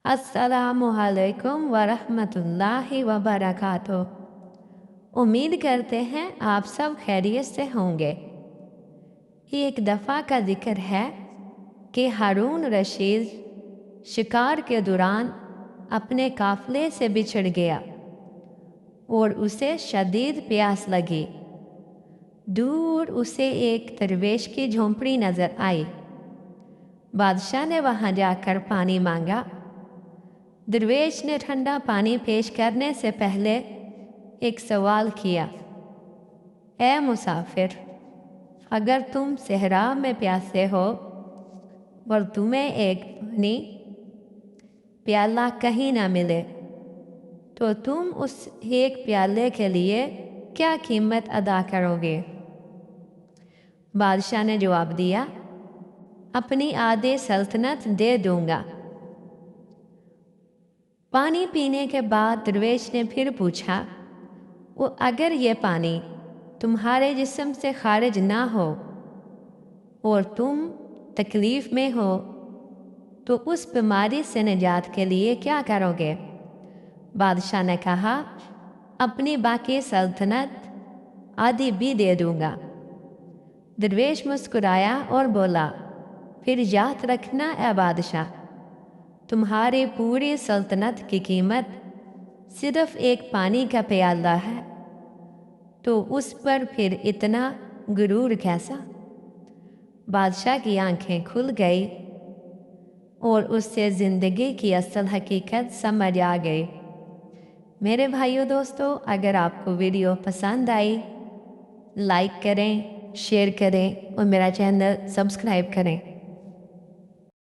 अस्सलामु अलैकुम वरहमतुल्लाहि वबरकातुह। उम्मीद करते हैं आप सब खैरियत से होंगे। एक दफ़ा का जिक्र है कि हारून रशीद शिकार के दौरान अपने काफ़िले से बिछड़ गया और उसे शदीद प्यास लगी। दूर उसे एक दरवेश की झोंपड़ी नज़र आई। बादशाह ने वहाँ जाकर पानी मांगा। दरवेश ने ठंडा पानी पेश करने से पहले एक सवाल किया, ए मुसाफिर, अगर तुम सहरा में प्यासे हो और तुम्हें एक पानी प्याला कहीं ना मिले तो तुम उस एक प्याले के लिए क्या कीमत अदा करोगे? बादशाह ने जवाब दिया, अपनी आधे सल्तनत दे दूंगा। पानी पीने के बाद दरवेश ने फिर पूछा, वो अगर ये पानी तुम्हारे जिस्म से खारिज ना हो और तुम तकलीफ़ में हो तो उस बीमारी से निजात के लिए क्या करोगे? बादशाह ने कहा, अपनी बाकी सल्तनत आधी भी दे दूंगा। दरवेश मुस्कुराया और बोला, फिर याद रखना ए बादशाह, तुम्हारी पूरी सल्तनत की कीमत सिर्फ एक पानी का प्याला है, तो उस पर फिर इतना गुरूर कैसा? बादशाह की आंखें खुल गई और उससे ज़िंदगी की असल हकीकत समझ आ गई। मेरे भाइयों दोस्तों, अगर आपको वीडियो पसंद आई, लाइक करें, शेयर करें और मेरा चैनल सब्सक्राइब करें।